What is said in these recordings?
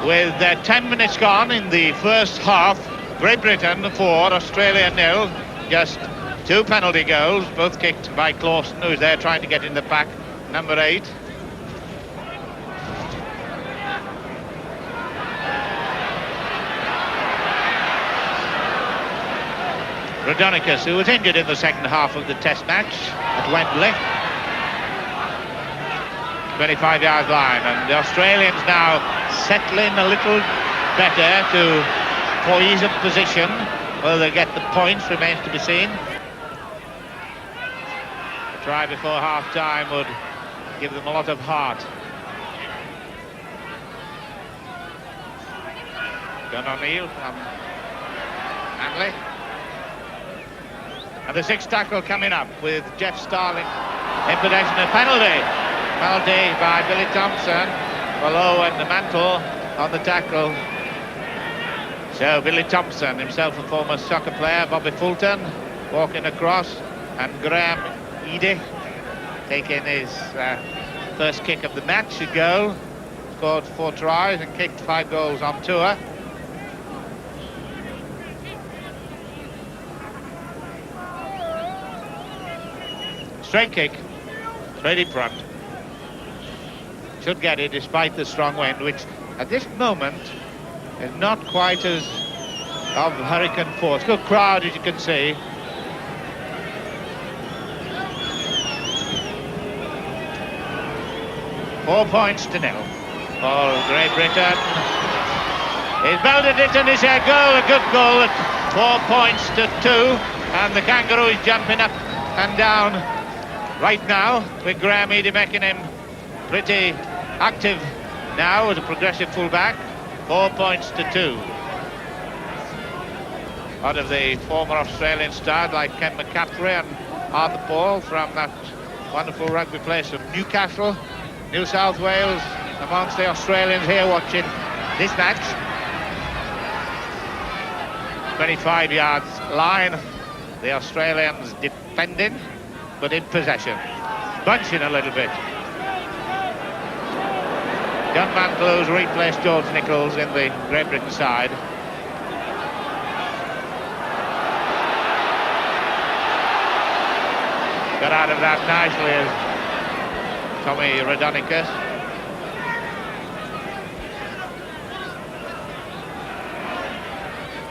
with 10 minutes gone in the first half. Great Britain 4, Australia 0. Just 2 penalty goals, both kicked by Clawson, who's there trying to get in the pack, number 8. Rodonicus, who was injured in the second half of the Test match at Wembley. 25-yard line, and the Australians now settling a little better to poise a position. Whether they get the points remains to be seen. A try before half-time would give them a lot of heart. Gun O'Neill from Hanley. And the 6th tackle coming up with Jeff Starling in possession of penalty. Penalty by Billy Thompson for Lowe and the Mantle on the tackle. So Billy Thompson, himself a former soccer player, Bobby Fulton walking across, and Graham Eady taking his first kick of the match, a goal. Scored 4 tries and kicked 5 goals on tour. Straight kick, straight in front. Should get it despite the strong wind, which at this moment is not quite as of hurricane force. Good crowd, as you can see. Four points to 0 for Great Britain. He's belted it and it's a goal, a good goal at 4 points to 2. And the Kangaroos jumping up and down right now, with Graham Eady making him pretty active now as a progressive fullback. 4 points to 2. Out of the former Australian stars like Ken McCaffrey and Arthur Paul from that wonderful rugby place of Newcastle, New South Wales, amongst the Australians here watching this match. 25 yards line, the Australians defending but in possession, bunching a little bit. John Mantlow's replaced George Nichols in the Great Britain side. Got out of that nicely as Tommy Rodonicus.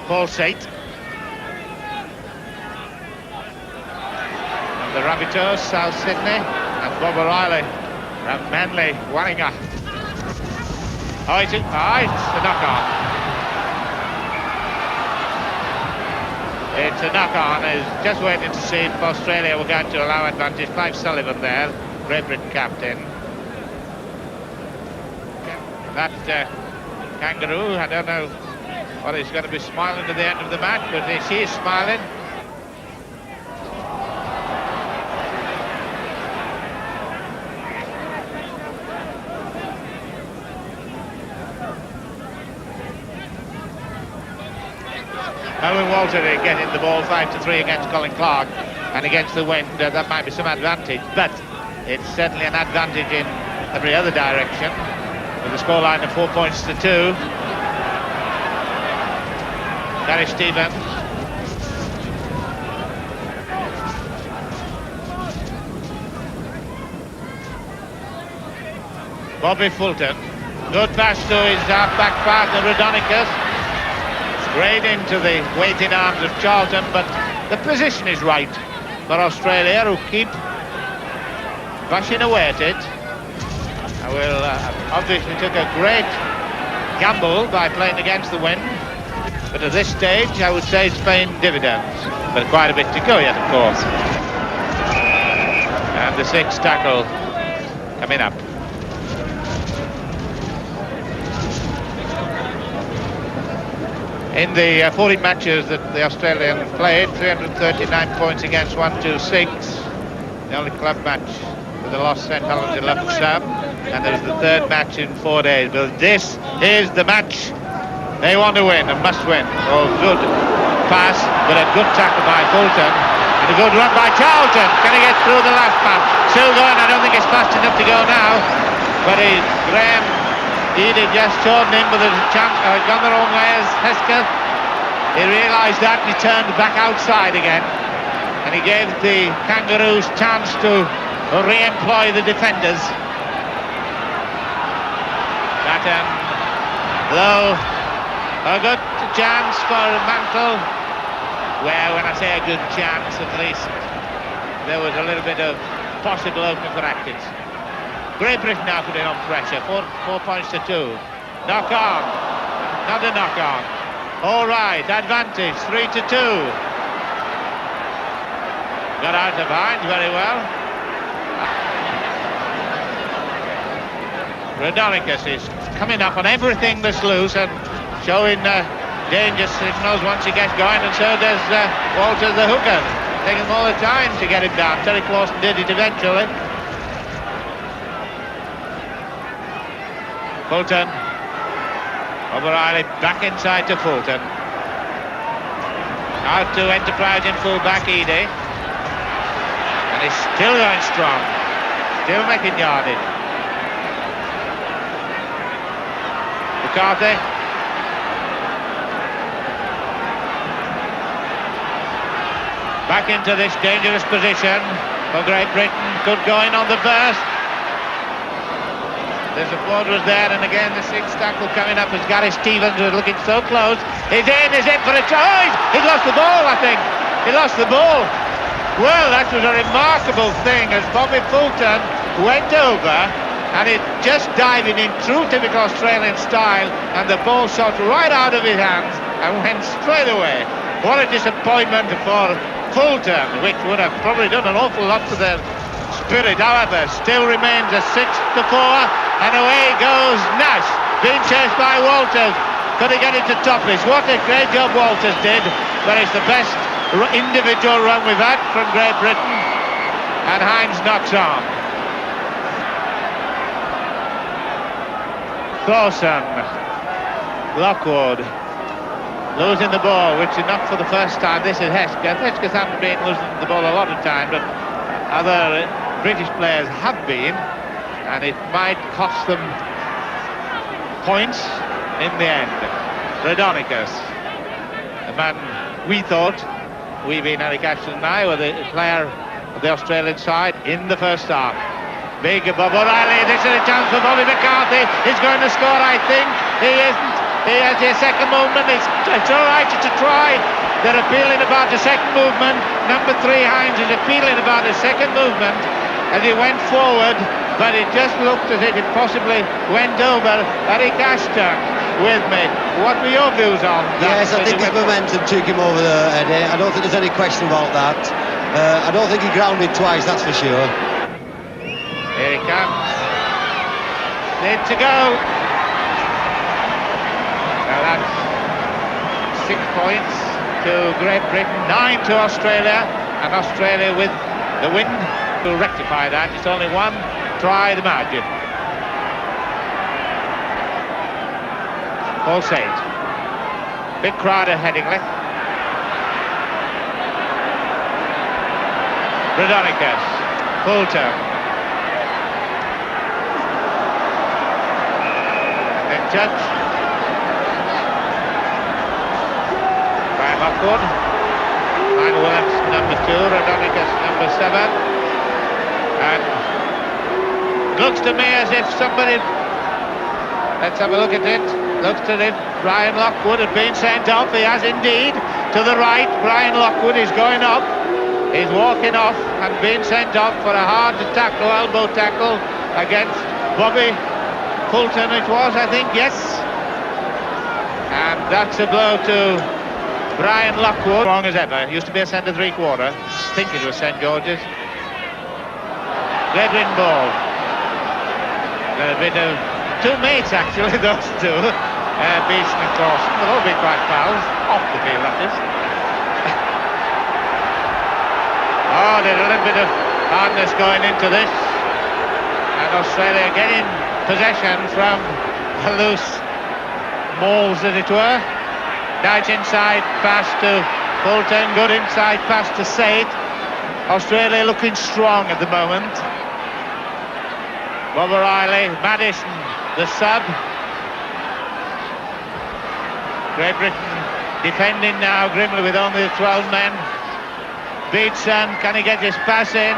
Paul Sate. And the Rabbitohs, South Sydney, and Bob O'Reilly from Manly, Warringah. Oh, it's a knock-on. It's a knock-on. Is just waiting to see if Australia were going to allow advantage. Clive Sullivan there, Great Britain captain. That Kangaroo, I don't know what he's going to be smiling at the end of the match, but he is smiling. Owen Walter getting the ball 5-3 against Colin Clark, and against the wind that might be some advantage, but it's certainly an advantage in every other direction, with a scoreline of 4 points to 2. Gary Stevens. Bobby Fulton. Good pass to his half-back partner Rodonicus. Straight into the waiting arms of Charlton, but the position is right for Australia, who keep bashing away at it. I will obviously took a great gamble by playing against the wind, but at this stage I would say it's paying dividends, but quite a bit to go yet, of course. And the 6th tackle coming up. In the 40 matches that the Australians played, 339 points against 126. The only club match with the loss St Helens 11-7, and there's the 3rd match in 4 days. But this is the match they want to win and must win. Oh, good pass, but a good tackle by Fulton, and a good run by Charlton. Can he get through the last man? Still going. I don't think it's fast enough to go now, but Graham He'd just chosen him, but there's a chance, gone the wrong way as Hesketh. He realised that and he turned back outside again. And he gave the Kangaroos chance to re-employ the defenders. Pattern, low, a good chance for Mantle. Well, when I say a good chance, at least there was a little bit of possible opening for Atkins. Great Britain now putting on pressure, 4 points to 2. Knock on, not a knock on. All right, advantage, 3 to 2. Got out of behind very well. Rodonicus is coming up on everything that's loose and showing danger signals once he gets going, and so does Walters the hooker. Taking him all the time to get him down. Terry Clawson did it eventually. Fulton. O'Reilly back inside to Fulton. Out to Enterprise in full-back Eadie. And he's still going strong. Still making yardage. McCarthy. Back into this dangerous position for Great Britain. Good going on the burst. The support was there, and again the sixth tackle coming up as Gary Stevens was looking so close. He's in for a try. He's lost the ball, I think. He lost the ball. Well, that was a remarkable thing as Bobby Fulton went over and it just diving in true typical Australian style, and the ball shot right out of his hands and went straight away. What a disappointment for Fulton, which would have probably done an awful lot to their spirit. However, still remains a 6 to 4, and away goes Nash, being chased by Walters. Could he get it to Topless? What a great job Walters did, but it's the best individual run we've had from Great Britain, and Hines knocks on. Clawson, Lockwood, losing the ball, which is not for the first time. This is Hesketh. Hesketh hasn't been losing the ball a lot of time, but other British players have been, and it might cost them points in the end. Rodonicus, the man we thought, we being Eric Ashton and I, were the player of the Australian side in the first half. Big Bob O'Reilly, this is a chance for Bobby McCarthy. He's going to score, I think. He isn't. He has his second movement. It's all right to try. They're appealing about the second movement. Number 3, Hines, is appealing about the second movement as he went forward, but it just looked as if it possibly went over. Eric Ashton with me. What were your views on that? Yes, I think his momentum took him over there, Eddie. I don't think there's any question about that. I don't think he grounded twice, that's for sure. Here he comes. Need to go. Now that's 6 points to Great Britain, 9 to Australia, and Australia with the win to rectify that. It's only 1 try the margin. Paul Sage. Big crowd at Headingley. Rodonicus. Fulton. Judge. Brian Lockwood. Ryan Williams, number 2. Rodonicus, number 7. And it looks to me as if somebody, let's have a look at it, looks as if Brian Lockwood had been sent off. He has indeed. To the right, Brian Lockwood is going up. He's walking off and being sent off for a hard tackle, elbow tackle against Bobby Fulton it was, I think, yes. And that's a blow to Brian Lockwood. Wrong as ever. Used to be a centre 3/4. I think it was St George's. Red win ball. A bit of 2 mates actually, those two. Beeson and Clawson. They'll all be quite pals. Off the field, that is. Oh, there's a little bit of hardness going into this. And Australia getting possession from the loose balls, as it were. Nice inside pass to Fulton, good inside pass to Said. Australia looking strong at the moment. Bob O'Reilly, Madison, the sub, Great Britain defending now grimly with only 12 men. Beatson, can he get his pass in?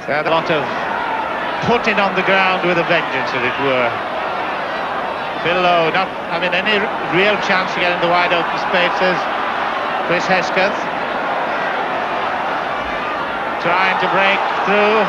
So a lot of putting on the ground with a vengeance, as it were. Phil Lowe not having any real chance to get in the wide open spaces. Chris Hesketh trying to break through.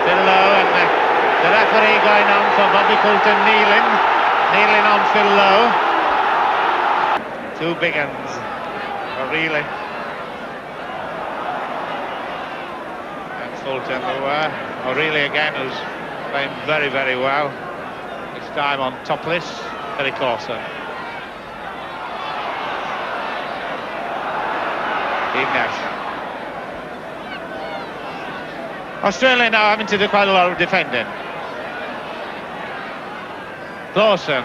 Phil Lowe, and the referee going on for Bobby Fulton, kneeling on Phil Lowe. Two big uns, really. And Fulton, who really again was playing very, very well. This time on topless, very closer. Nash. Australia now having to do quite a lot of defending. Clausen.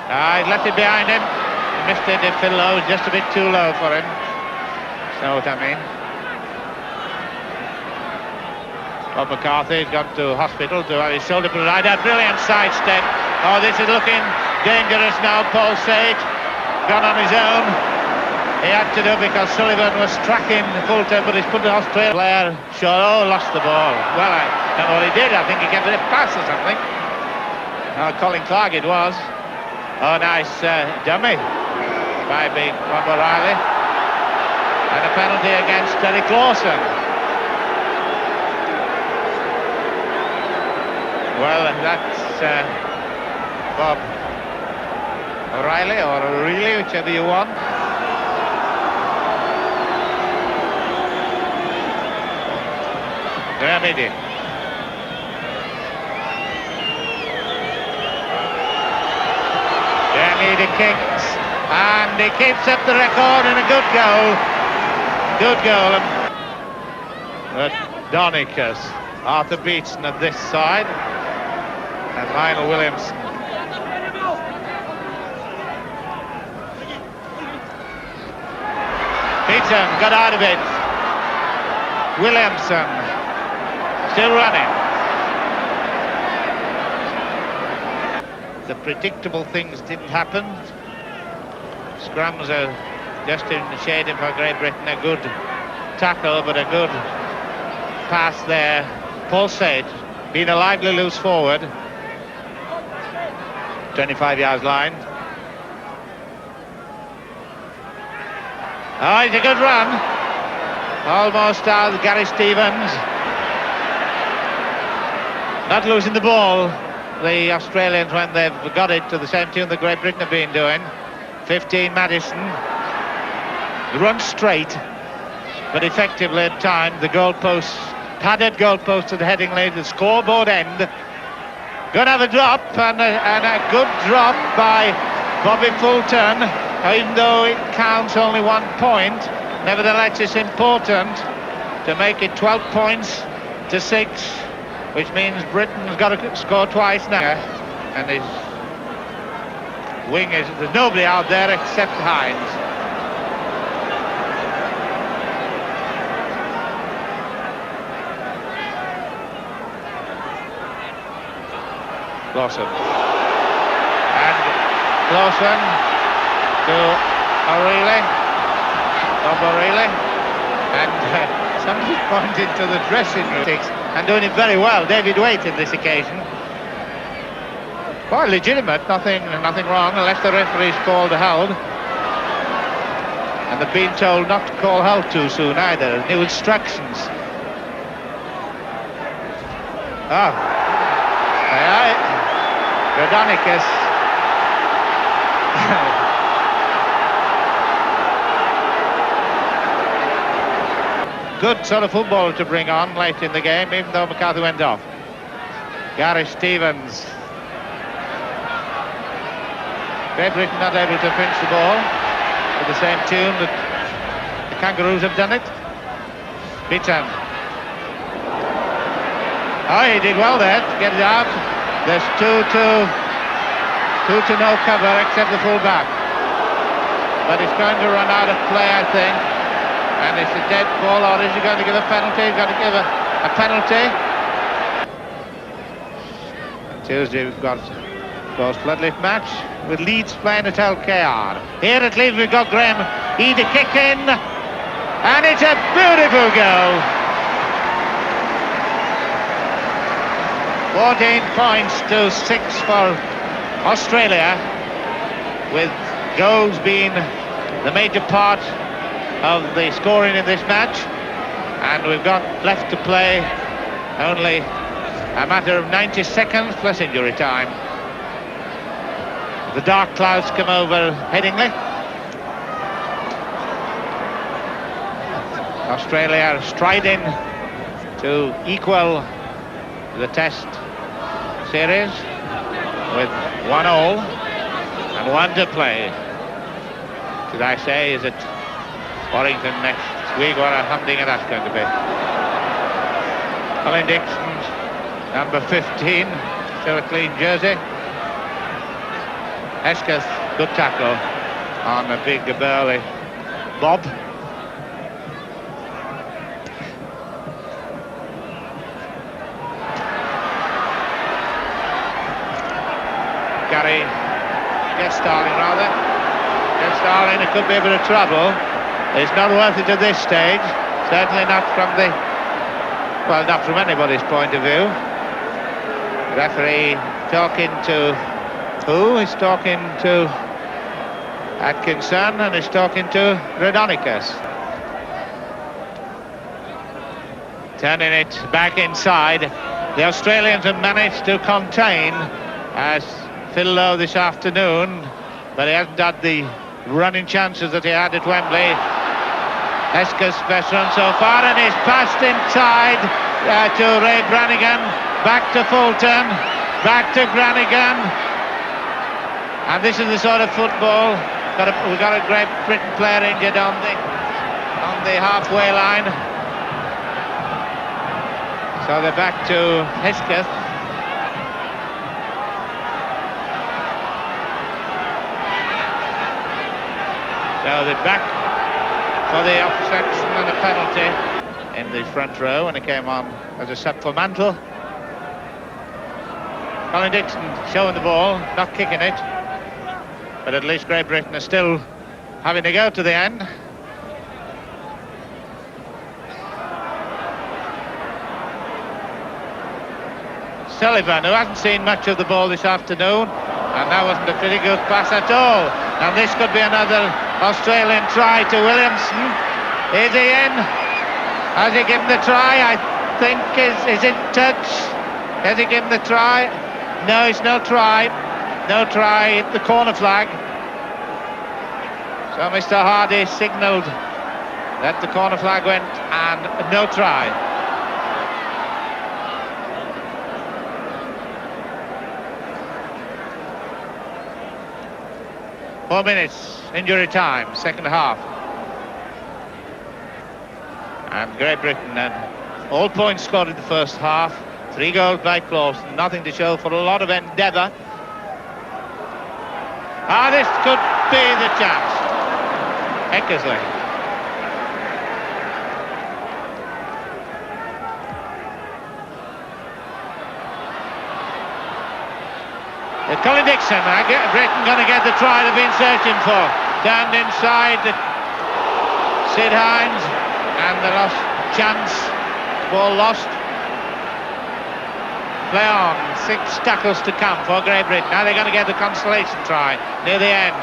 He's left it behind him. He missed it. Phil Lowe was just a bit too low for him. Know what I mean? Bob McCarthy's gone to hospital to have his shoulder put right out. Brilliant sidestep. Oh, this is looking dangerous now. Paul Sage gone on his own. He had to do because Sullivan was tracking Fulton, but he's put the Australian player. Shaw lost the ball. Well, I don't know what he did. I think he gave it a pass or something. Colin Clark it was. Oh, nice dummy by big Bob O'Reilly. And a penalty against Terry Clausen. Well, that's Bob O'Reilly or O'Reilly, whichever you want. Remedy. Remedy kicks and he keeps up the record, and a good goal. Good goal. Donicus, Arthur Beetson at this side, and Lionel Williamson. Beetson got out of it. Williamson still running. The predictable things didn't happen. Scrums are just in the shading for Great Britain. A good tackle, but a good pass there. Paul Sage being a lively loose forward. 25 yards line. Oh, it's a good run. Almost out Gary Stevens. Not losing the ball, the Australians, when they've got it, to the same tune that Great Britain have been doing. 15 Madison. Run straight, but effectively at times the goalpost, padded goalpost to the heading lane, the scoreboard end. Going to have a drop, and a good drop by Bobby Fulton. Even though it counts only 1 point, nevertheless it's important to make it 12 points to 6. Which means Britain's got to score twice now. And his wing is, there's nobody out there except Hines. Clausen. And Clausen to O'Reilly. Bob O'Reilly. And somebody pointed to the dressing room. And doing it very well, David Waite in this occasion. Quite legitimate, nothing wrong, unless the referee's called held. And they've been told not to call held too soon either. New instructions. Oh. Aye. Rodonicus. Good sort of footballer to bring on late in the game, even though McCarthy went off. Gary Stevens. Great Britain not able to finish the ball with the same tune that the Kangaroos have done it. Beaton. Oh, he did well there to get it out. There's two to no cover except the full back. But it's going to run out of play, I think. And it's a dead ball, or is he going to give a penalty? He's going to give a penalty. On Tuesday we've got Of course, floodlit match with Leeds playing at LKR. Here at Leeds we've got Graham Eady kick in, and it's a beautiful goal. 14 points to 6 for Australia, with goals being the major part of the scoring in this match. And we've got left to play only a matter of 90 seconds plus injury time. The dark clouds come over Headingley. Australia striding to equal the Test series with 1-1 and 1 to play. Should I say, is it Warrington next week? What a humdinger that's going to be. Colin Dixon, number 15, still a clean jersey. Hesketh, good tackle on a big burly Bob. Gary Starling, it could be a bit of trouble. It's not worth it at this stage, certainly not from not from anybody's point of view. The referee talking to who? He's talking to Atkinson and he's talking to Redonicus. Turning it back inside. The Australians have managed to contain as Phil Lowe this afternoon, but he hasn't had the running chances that he had at Wembley. Hesketh's best run so far, and he's passed inside to Ray Brannigan, back to Fulton, back to Brannigan, and this is the sort of football. We've got a Great Britain player injured on the halfway line, so they're back to Hesketh. So they're back for the offsection and a penalty in the front row, and it came on as a sub for Mantle. Colin Dixon showing the ball, not kicking it, but at least Great Britain is still having to go to the end. Sullivan, who hasn't seen much of the ball this afternoon, and that wasn't a pretty good pass at all. And this could be another Australian try to Williamson. Is he in? Has he given the try? I think is it touch? Has he given the try? No, it's no try. No try at the corner flag. So Mr. Hardy signalled that the corner flag went and no try. Four minutes, injury time, second half. And Great Britain had all points scored in the first half. 3 goals by Clawson, nothing to show for a lot of endeavour. This could be the chance. Eckersley. Colin Dixon, Britain going to get the try they've been searching for. Turned inside to Sid Hines, and the lost chance. Ball lost. Play on. 6 tackles to come for Great Britain. Now they're going to get the consolation try near the end.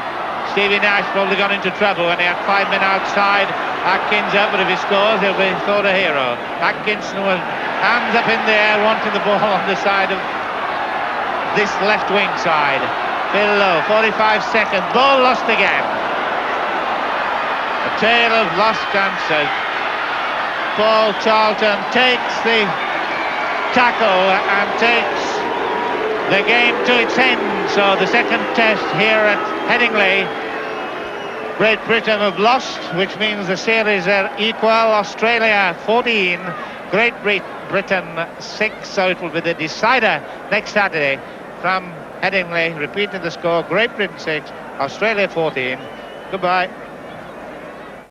Stevie Nash probably gone into trouble when he had 5 men outside. Atkins up, but if he scores, he'll be thought a hero. Atkinson was hands up in the air, wanting the ball on the side of this left wing side. Phil Lowe, 45 seconds, ball lost again. A tale of lost chances. Paul Charlton takes the tackle and takes the game to its end. So the second test here at Headingley, Great Britain have lost, which means the series are equal. Australia 14, Great Britain 6, so it will be the decider next Saturday from Headingley. Repeating the score, Great Britain 6, Australia 14. Goodbye.